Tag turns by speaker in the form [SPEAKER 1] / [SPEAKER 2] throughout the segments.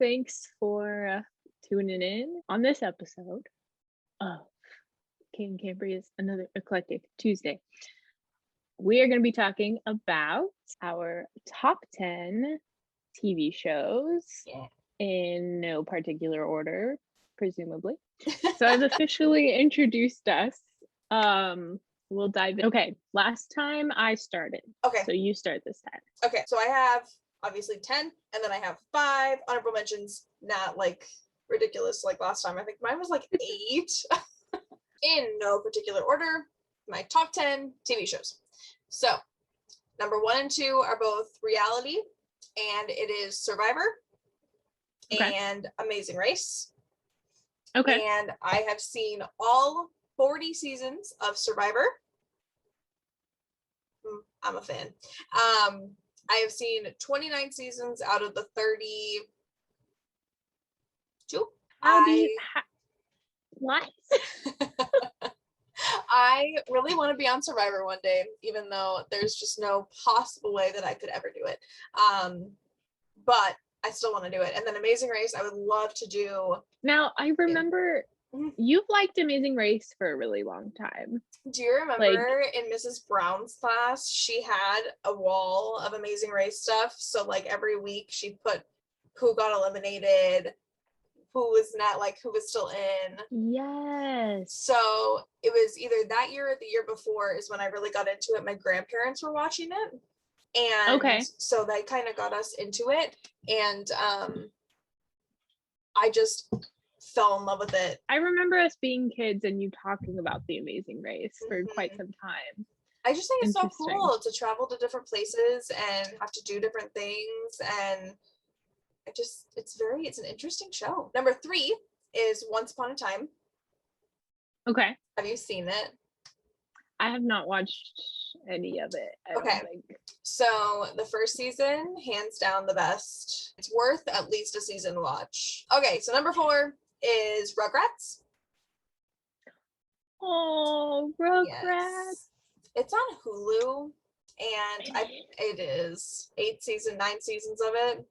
[SPEAKER 1] Thanks for tuning in on this episode of Cambria's Another Eclectic Tuesday. We are going to be talking about our top 10 TV shows in no particular order, presumably. So I've officially introduced us. We'll dive in. Okay, last time I started.
[SPEAKER 2] Okay.
[SPEAKER 1] So you start this time.
[SPEAKER 2] Okay, so I have obviously 10, and then I have 5 honorable mentions, not like ridiculous like last time. I think mine was like 8. In no particular order, my top 10 TV shows. So, number 1 and 2 are both reality, and it is Survivor and Amazing Race.
[SPEAKER 1] Okay.
[SPEAKER 2] And I have seen all 40 seasons of Survivor. I'm a fan. I have seen 29 seasons out of the 32.
[SPEAKER 1] What?
[SPEAKER 2] I really want to be on Survivor one day, even though there's just no possible way that I could ever do it. But I still want to do it. And then Amazing Race, I would love to do.
[SPEAKER 1] Now, I remember you've liked Amazing Race for a really long time.
[SPEAKER 2] Do you remember in Mrs. Brown's class, she had a wall of Amazing Race stuff? So like every week she put who got eliminated, who was not, like who was still in.
[SPEAKER 1] Yes.
[SPEAKER 2] So it was either that year or the year before is when I really got into it. My grandparents were watching it. And so they kind of got us into it. And I just fell in love with it.
[SPEAKER 1] I remember us being kids and you talking about the Amazing Race for quite some time.
[SPEAKER 2] I just think it's so cool to travel to different places and have to do different things, and it's an interesting show. Number 3 is Once Upon a Time.
[SPEAKER 1] Okay.
[SPEAKER 2] Have you seen it?
[SPEAKER 1] I have not watched any of it. I don't think.
[SPEAKER 2] So the first season, hands down the best. It's worth at least a season watch. Okay, so number 4 is Rugrats.
[SPEAKER 1] Oh, Rugrats.
[SPEAKER 2] Yes. It's on Hulu, and it is 9 seasons of it.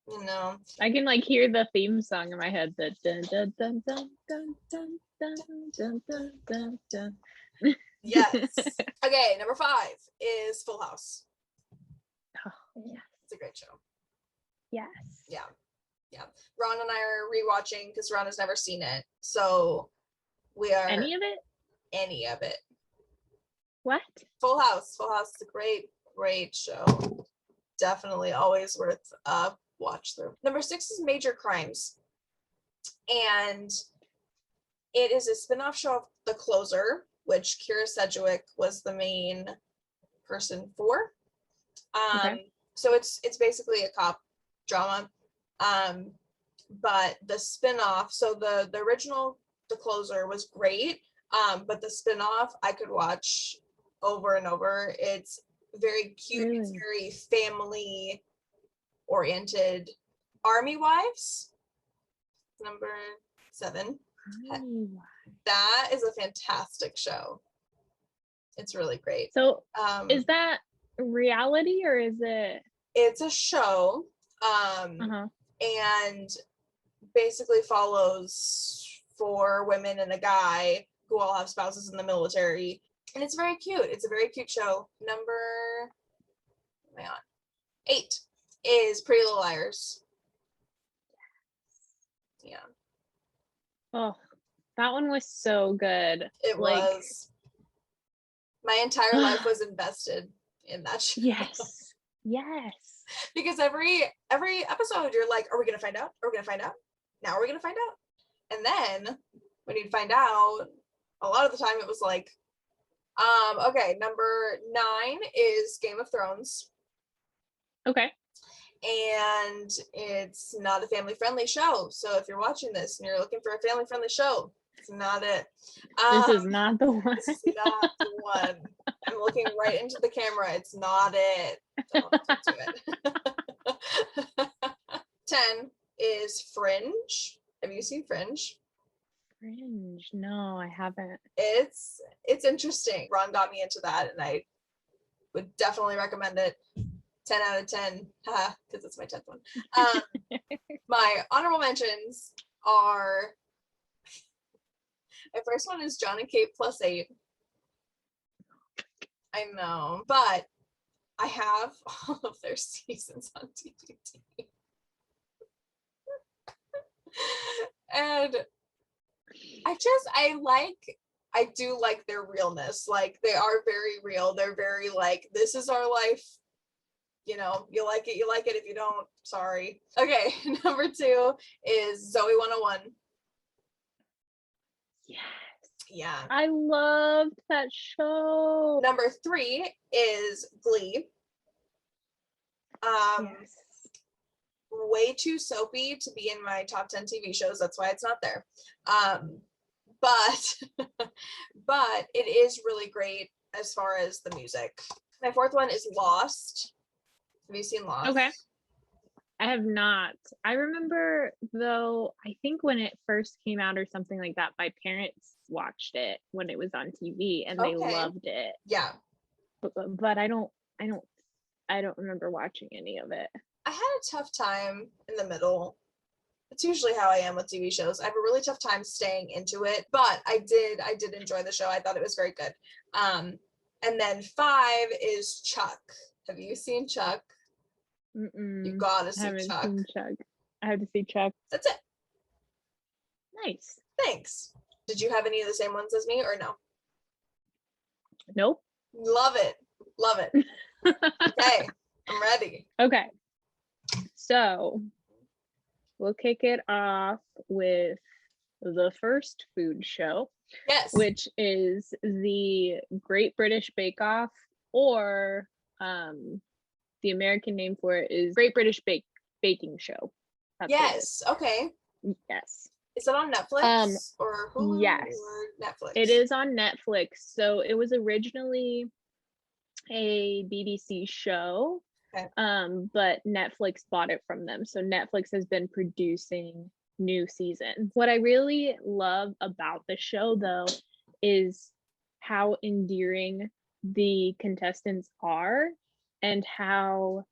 [SPEAKER 2] You know,
[SPEAKER 1] I can like hear the theme song in my head. The dun dun dun dun dun dun dun dun dun dun dun.
[SPEAKER 2] Yes. Okay, number 5 is Full House.
[SPEAKER 1] Oh, yeah.
[SPEAKER 2] It's a great show.
[SPEAKER 1] Yes.
[SPEAKER 2] Yeah. Ron and I are rewatching because Ron has never seen it. So we are.
[SPEAKER 1] Any of it?
[SPEAKER 2] Any of it.
[SPEAKER 1] What?
[SPEAKER 2] Full House. Full House is a great show. Definitely always worth a watch through. Number 6 is Major Crimes. And it is a spin-off show of The Closer, which Kira Sedgwick was the main person for. So it's basically a cop drama. But the spin-off, so the original The Closer was great, but the spin-off I could watch over and over. It's very cute. Really? It's very family oriented. Army Wives, number 7. That is a fantastic show. It's really great.
[SPEAKER 1] So is that reality or is it?
[SPEAKER 2] It's a show. And basically follows 4 women and a guy who all have spouses in the military. And it's very cute. It's a very cute show. Number 8 is Pretty Little Liars. Yeah.
[SPEAKER 1] Oh, that one was so good.
[SPEAKER 2] It was. My entire life was invested in that show.
[SPEAKER 1] Yes.
[SPEAKER 2] Because every episode you're like, are we gonna find out? Are we gonna find out? Now are we gonna find out? And then when you'd find out, a lot of the time it was like, okay, number 9 is Game of Thrones.
[SPEAKER 1] Okay.
[SPEAKER 2] And it's not a family-friendly show. So if you're watching this and you're looking for a family-friendly show, it's not it.
[SPEAKER 1] This is not the one.
[SPEAKER 2] This is not the one. I'm looking right into the camera. It's not it. Don't do it. 10 is Fringe. Have you seen Fringe?
[SPEAKER 1] Fringe? No, I haven't.
[SPEAKER 2] It's interesting. Ron got me into that, and I would definitely recommend it. 10 out of 10, because it's my 10th one. My honorable mentions are, my first one is John and Kate +8. I know, but I have all of their seasons on DVD. And I do like their realness. Like, they are very real. They're very like, this is our life. You know, you like it, if you don't, sorry. Okay, number 2 is Zoey 101.
[SPEAKER 1] Yes.
[SPEAKER 2] Yeah.
[SPEAKER 1] I loved that show.
[SPEAKER 2] Number 3 is Glee.
[SPEAKER 1] Yes.
[SPEAKER 2] Way too soapy to be in my top 10 TV shows. That's why it's not there. But but it is really great as far as the music. My 4th one is Lost. Have you seen Lost?
[SPEAKER 1] Okay. I have not. I remember, though, I think when it first came out or something like that, my parents watched it when it was on TV and they loved it.
[SPEAKER 2] Yeah.
[SPEAKER 1] But I don't remember watching any of it.
[SPEAKER 2] I had a tough time in the middle. It's usually how I am with TV shows. I have a really tough time staying into it, but I did enjoy the show. I thought it was very good. And then 5 is Chuck. Have you seen Chuck? You gotta see Chuck.
[SPEAKER 1] Seen Chuck. I have to see Chuck.
[SPEAKER 2] That's it.
[SPEAKER 1] Nice.
[SPEAKER 2] Thanks. Did you have any of the same ones as me or no?
[SPEAKER 1] Nope.
[SPEAKER 2] Love it. Okay, I'm ready.
[SPEAKER 1] Okay. So we'll kick it off with the first food show.
[SPEAKER 2] Yes.
[SPEAKER 1] Which is the Great British Bake Off, or the American name for it is Great British Baking Show. That's
[SPEAKER 2] yes. Okay.
[SPEAKER 1] Yes.
[SPEAKER 2] Is it on Netflix or Hulu?
[SPEAKER 1] Yes.
[SPEAKER 2] Or Netflix?
[SPEAKER 1] It is on Netflix. So it was originally a BBC show, but Netflix bought it from them. So Netflix has been producing new seasons. What I really love about the show, though, is how endearing the contestants are and how,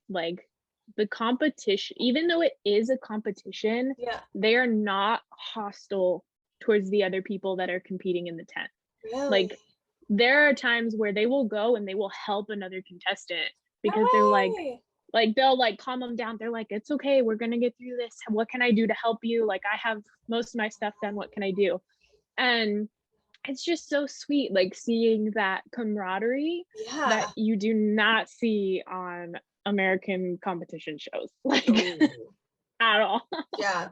[SPEAKER 1] like, the competition, even though it is a competition, they are not hostile towards the other people that are competing in the tent.
[SPEAKER 2] Really?
[SPEAKER 1] Like, there are times where they will go and they will help another contestant because they're like they'll like calm them down. They're like, it's okay, we're gonna get through this. What can I do to help you? Like, I have most of my stuff done. What can I do? And it's just so sweet, like, seeing that camaraderie that you do not see on American competition shows, like, at all.
[SPEAKER 2] Yeah.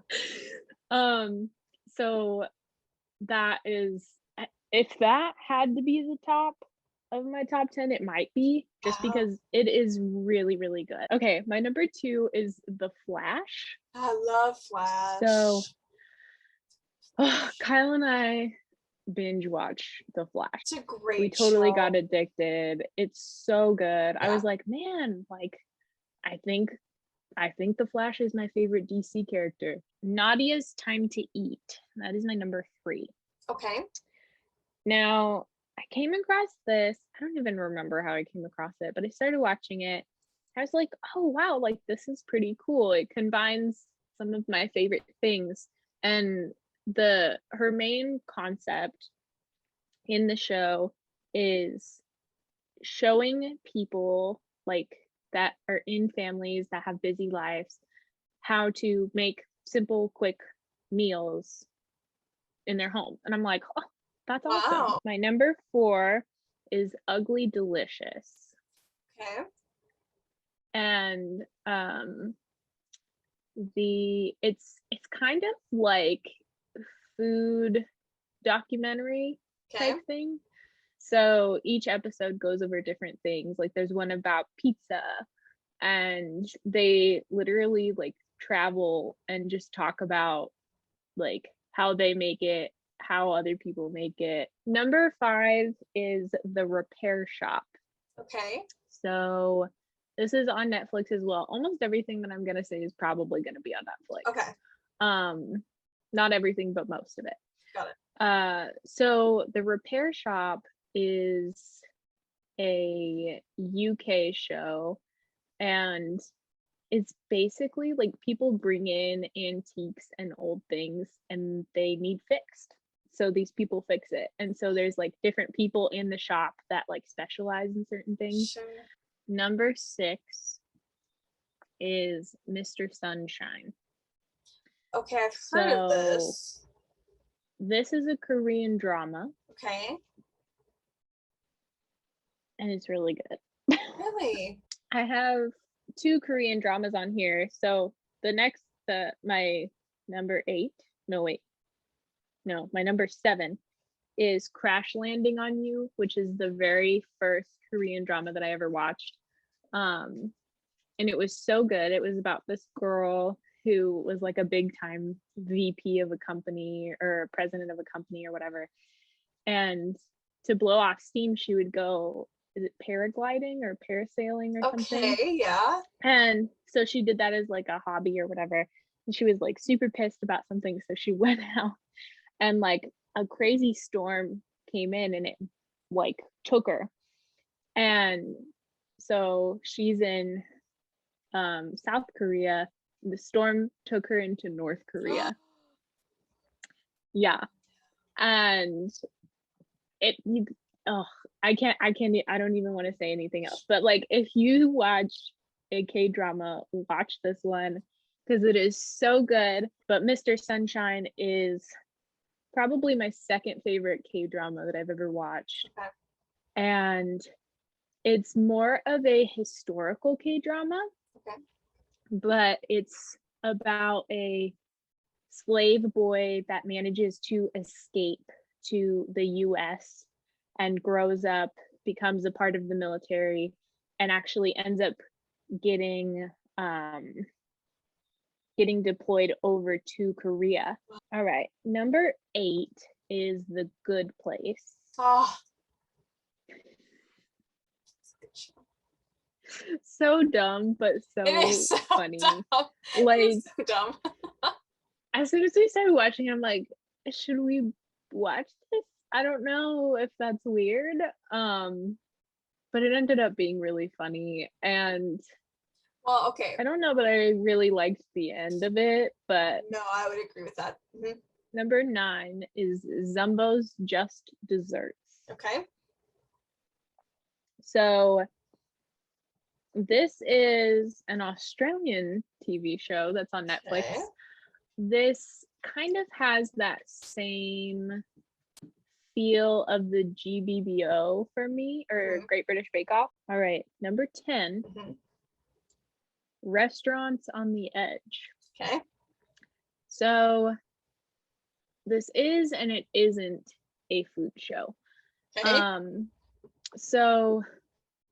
[SPEAKER 1] So that is, if that had to be the top of my top 10, it might be, just because it is really, really good. Okay, my number 2 is The Flash.
[SPEAKER 2] I love Flash.
[SPEAKER 1] So Kyle and I binge watch The Flash.
[SPEAKER 2] It's a great
[SPEAKER 1] We totally
[SPEAKER 2] show.
[SPEAKER 1] got addicted. It's so good. I was like, man, like, I think The Flash is my favorite DC character. Nadiya's Time to Eat. That is my number 3.
[SPEAKER 2] Okay.
[SPEAKER 1] Now, I came across this. I don't even remember how I came across it, but I started watching it. I was like, oh, wow, like, this is pretty cool. It combines some of my favorite things. And her main concept in the show is showing people, like, that are in families that have busy lives how to make simple, quick meals in their home. And I'm like, oh, that's awesome. My number 4 is Ugly Delicious.
[SPEAKER 2] Okay.
[SPEAKER 1] And it's kind of like food documentary type thing. So each episode goes over different things. Like, there's one about pizza, and they literally, like, travel and just talk about, like, how they make it, how other people make it. Number 5 is The Repair Shop.
[SPEAKER 2] Okay.
[SPEAKER 1] So this is on Netflix as well. Almost everything that I'm gonna say is probably gonna be on Netflix.
[SPEAKER 2] Okay.
[SPEAKER 1] Not everything, but most of it.
[SPEAKER 2] Got it.
[SPEAKER 1] So The Repair Shop is a UK show, and it's basically like people bring in antiques and old things and they need fixed. So these people fix it. And so there's like different people in the shop that like specialize in certain things.
[SPEAKER 2] Sure.
[SPEAKER 1] Number 6 is Mr. Sunshine.
[SPEAKER 2] Okay, I've heard of this.
[SPEAKER 1] This is a Korean drama.
[SPEAKER 2] Okay.
[SPEAKER 1] And it's really good.
[SPEAKER 2] Really?
[SPEAKER 1] I have 2 Korean dramas on here. So my number 8, my number 7 is Crash Landing on You, which is the very first Korean drama that I ever watched. And it was so good. It was about this girl who was like a big time VP of a company or president of a company or whatever. And to blow off steam, she would go, is it paragliding or parasailing or something?
[SPEAKER 2] Okay, yeah.
[SPEAKER 1] And so she did that as like a hobby or whatever. And she was like super pissed about something. So she went out and like a crazy storm came in and it like took her. And so she's in South Korea. The storm took her into North Korea. Yeah. And I don't even want to say anything else. But like if you watch a K-drama, watch this one because it is so good. But Mr. Sunshine is probably my second favorite K-drama that I've ever watched.
[SPEAKER 2] Okay.
[SPEAKER 1] And it's more of a historical K-drama.
[SPEAKER 2] Okay.
[SPEAKER 1] But it's about a slave boy that manages to escape to the US and grows up, becomes a part of the military, and actually ends up getting deployed over to Korea. All right, number 8 is The Good Place.
[SPEAKER 2] Oh.
[SPEAKER 1] So dumb, but so funny.
[SPEAKER 2] Dumb.
[SPEAKER 1] Like,
[SPEAKER 2] so dumb.
[SPEAKER 1] As soon as we started watching, I'm like, should we watch this? I don't know if that's weird. But it ended up being really funny. And
[SPEAKER 2] well, okay.
[SPEAKER 1] I don't know that I really liked the end of it, but
[SPEAKER 2] no, I would agree with that. Mm-hmm.
[SPEAKER 1] Number 9 is Zumbo's Just Desserts.
[SPEAKER 2] Okay.
[SPEAKER 1] So this is an Australian TV show that's on Netflix. Okay. This kind of has that same feel of the GBBO for me, or Great British Bake Off. All right, number 10, Restaurants on the Edge.
[SPEAKER 2] Okay.
[SPEAKER 1] So this is and it isn't a food show. Okay. So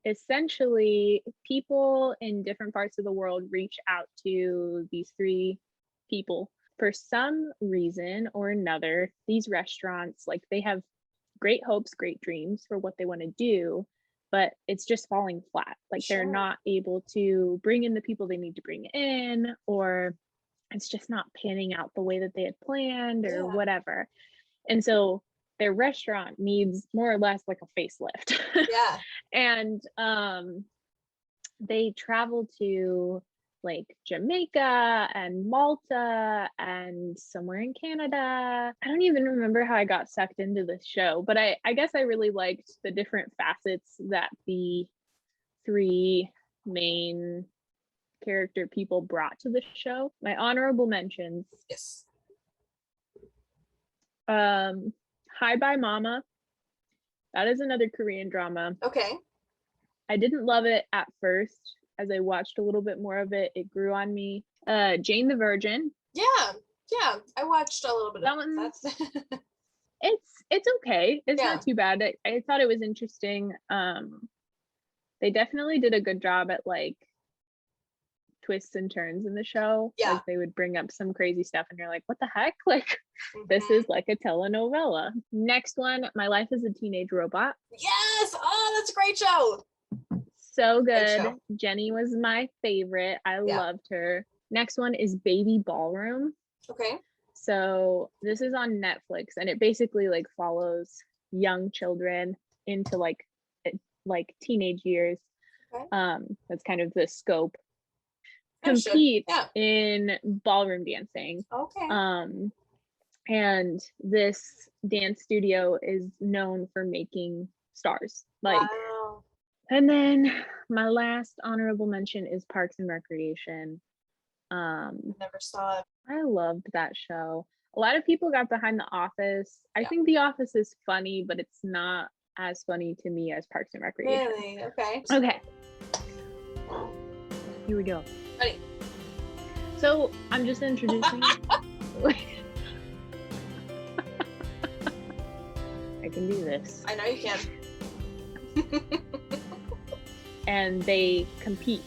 [SPEAKER 1] essentially, people in different parts of the world reach out to these 3 people. For some reason or another, these restaurants, like, they have great hopes, great dreams for what they want to do, but it's just falling flat. Like, they're not able to bring in the people they need to bring in, or it's just not panning out the way that they had planned or whatever. And so their restaurant needs more or less like a facelift.
[SPEAKER 2] Yeah.
[SPEAKER 1] And they travel to like Jamaica and Malta and somewhere in Canada. I don't even remember how I got sucked into this show, but I guess I really liked the different facets that the 3 main character people brought to the show. My honorable mentions.
[SPEAKER 2] Yes.
[SPEAKER 1] Hi Bye Mama. That is another Korean drama.
[SPEAKER 2] Okay.
[SPEAKER 1] I didn't love it at first. As I watched a little bit more of it, it grew on me. Jane the Virgin.
[SPEAKER 2] Yeah, I watched a little bit of that.
[SPEAKER 1] It's okay. It's not too bad. I thought it was interesting. They definitely did a good job at like twists and turns in the show.
[SPEAKER 2] Yeah.
[SPEAKER 1] Like, they would bring up some crazy stuff and you're like, what the heck? Like, this is like a telenovela. Next one, My Life as a Teenage Robot.
[SPEAKER 2] Yes! Oh, that's a great show.
[SPEAKER 1] So good. Jenny was my favorite. I loved her. Next one is Baby Ballroom.
[SPEAKER 2] Okay.
[SPEAKER 1] So this is on Netflix, and it basically like follows young children into like teenage years.
[SPEAKER 2] Okay.
[SPEAKER 1] That's kind of the scope.
[SPEAKER 2] That should-
[SPEAKER 1] Compete
[SPEAKER 2] yeah.
[SPEAKER 1] in ballroom dancing.
[SPEAKER 2] Okay.
[SPEAKER 1] And this dance studio is known for making stars. Like,
[SPEAKER 2] Wow.
[SPEAKER 1] and then my last honorable mention is Parks and Recreation.
[SPEAKER 2] Never saw it.
[SPEAKER 1] I loved that show. A lot of people got behind The Office. I
[SPEAKER 2] Yeah.
[SPEAKER 1] think The Office is funny, but it's not as funny to me as Parks and Recreation.
[SPEAKER 2] Really? Okay.
[SPEAKER 1] Okay. Here we go.
[SPEAKER 2] Ready.
[SPEAKER 1] So I'm just introducing. I can do this.
[SPEAKER 2] I know you can.
[SPEAKER 1] And they compete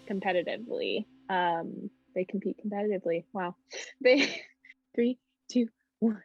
[SPEAKER 1] competitively. They compete competitively. Wow. They 3, 2, 1.